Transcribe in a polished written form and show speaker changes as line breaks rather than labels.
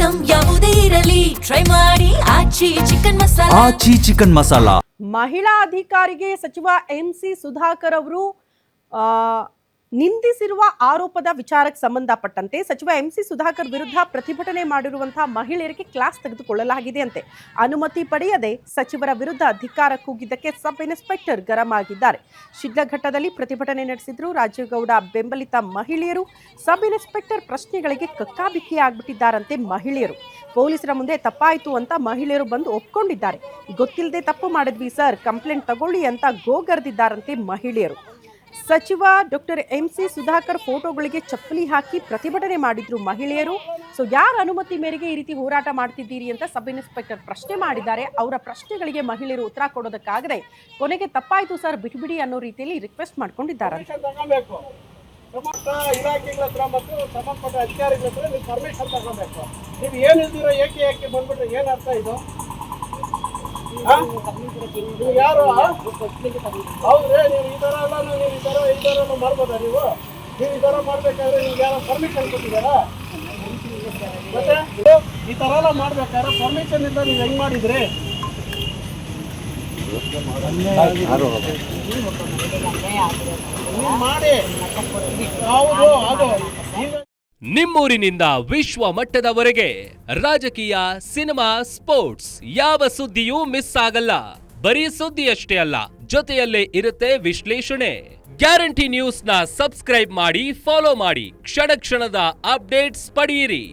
Item ಯಾವುದೇ ಇರಲಿ try ಮಾಡಿ ಆಚಿ ಚಿಕನ್ ಮಸಾಲಾ.
ಆಚಿ ಚಿಕನ್ ಮಸಾಲಾ.
ಮಹಿಳಾ ಅಧಿಕಾರಿಗೆ ಸಚಿವ ಎಂಸಿ ಸುಧಾಕರ್ ಅವರು ನಿಂದಿಸಿರುವ ಆರೋಪದ ವಿಚಾರಕ್ಕೆ ಸಂಬಂಧಪಟ್ಟಂತೆ ಸಚಿವ ಎಂಸಿ ಸುಧಾಕರ್ ವಿರುದ್ಧ ಪ್ರತಿಭಟನೆ ಮಾಡಿರುವಂತಹ ಮಹಿಳೆಯರಿಗೆ ಕ್ಲಾಸ್ ತೆಗೆದುಕೊಳ್ಳಲಾಗಿದೆ ಅಂತೆ. ಅನುಮತಿ ಪಡೆಯದೆ ಸಚಿವರ ವಿರುದ್ಧ ಧಿಕ್ಕಾರ ಕೂಗಿದ್ದಕ್ಕೆ ಸಬ್ ಇನ್ಸ್ಪೆಕ್ಟರ್ ಗರಂ ಆಗಿದ್ದಾರೆ. ಶಿಡ್ಲಘಟ್ಟದಲ್ಲಿ ಪ್ರತಿಭಟನೆ ನಡೆಸಿದ್ರು ರಾಜೇಗೌಡ ಬೆಂಬಲಿತ ಮಹಿಳೆಯರು. ಸಬ್ ಇನ್ಸ್ಪೆಕ್ಟರ್ ಪ್ರಶ್ನೆಗಳಿಗೆ ಕಕ್ಕಾಬಿಕ್ಕಿ ಆಗ್ಬಿಟ್ಟಿದ್ದಾರಂತೆ ಮಹಿಳೆಯರು. ಪೊಲೀಸರ ಮುಂದೆ ತಪ್ಪಾಯಿತು ಅಂತ ಮಹಿಳೆಯರು ಬಂದು ಒಪ್ಕೊಂಡಿದ್ದಾರೆ. ಗೊತ್ತಿಲ್ಲದೆ ತಪ್ಪು ಮಾಡಿದ್ವಿ ಸರ್, ಕಂಪ್ಲೇಂಟ್ ತಗೊಳ್ಳಿ ಅಂತ ಗೋಗರ್ದಿದ್ದಾರಂತೆ ಮಹಿಳೆಯರು. ಸಚಿವ ಡಾಕ್ಟರ್ ಎಂಸಿ ಸುಧಾಕರ್ ಫೋಟೋಗಳಿಗೆ ಚಪ್ಪಲಿ ಹಾಕಿ ಪ್ರತಿಭಟನೆ ಮಾಡಿದ್ರು ಮಹಿಳೆಯರು. ಯಾರ ಅನುಮತಿ ಮೇರೆಗೆ ಈ ರೀತಿ ಹೋರಾಟ ಮಾಡ್ತಿದ್ದೀರಿ ಅಂತ ಸಬ್ ಇನ್ಸ್ಪೆಕ್ಟರ್ ಪ್ರಶ್ನೆ ಮಾಡಿದ್ದಾರೆ. ಅವರ ಪ್ರಶ್ನೆಗಳಿಗೆ ಮಹಿಳೆಯರು ಉತ್ತರ ಕೊಡೋದಕ್ಕಾಗದೆ ಕೊನೆಗೆ ತಪ್ಪಾಯ್ತು ಸರ್ ಬಿಟ್ಬಿಡಿ ಅನ್ನೋ ರೀತಿಯಲ್ಲಿ ರಿಕ್ವೆಸ್ಟ್ ಮಾಡ್ಕೊಂಡಿದ್ದಾರೆ.
ಇಲಾಖೆಗಳ ಹತ್ರ ಮತ್ತು ಸಂಬಂಧಪಟ್ಟ ಅಧಿಕಾರಿಗಳ ಹತ್ರ ನೀವು ಪರ್ಮಿಷನ್ ತಗೋಬೇಕು. ನೀವು ಏನಿದ್ದೀರೋ ಏಕೆ ಬಂದ್ಬಿಟ್ರೆ ಏನು ಅರ್ಥ ಇದು? ನೀವು ಯಾರು? ಹೌದ್ರಿ, ನೀವು ಈ ಥರ ಎಲ್ಲ ನೀವು ಈ ಥರ ಮಾಡ್ಬೋದಾ? ನೀವು ಈ ಥರ ಮಾಡ್ಬೇಕಾದ್ರೆ ನಿಮ್ಗೆ ಯಾರೋ ಪರ್ಮಿಷನ್ ಕೊಟ್ಟಿದ್ದಾರಾ? ಮತ್ತೆ ಈ ಥರ ಎಲ್ಲ ಮಾಡ್ಬೇಕಾದ್ರೆ ಪರ್ಮಿಷನ್ ಇಲ್ಲ ನೀವು ಹೆಂಗ್ ಮಾಡಿದ್ರಿ? ಮಾಡಿ ಹೌದು ಅದು
ನಿಮ್ಮೂರಿನಿಂದ ವಿಶ್ವ ಮಟ್ಟದವರೆಗೆ ರಾಜಕೀಯ, ಸಿನಿಮಾ, ಸ್ಪೋರ್ಟ್ಸ್ ಯಾವ ಸುದ್ದಿಯೂ ಮಿಸ್ ಆಗಲ್ಲ. ಬರೀ ಸುದ್ದಿಯಷ್ಟೇ ಅಲ್ಲ, ಜೊತೆಯಲ್ಲೇ ಇರುತ್ತೆ ವಿಶ್ಲೇಷಣೆ. ಗ್ಯಾರಂಟಿ ನ್ಯೂಸ್ನ ಸಬ್ಸ್ಕ್ರೈಬ್ ಮಾಡಿ, ಫಾಲೋ ಮಾಡಿ, ಕ್ಷಣ ಕ್ಷಣದ ಅಪ್ಡೇಟ್ಸ್ ಪಡೆಯಿರಿ.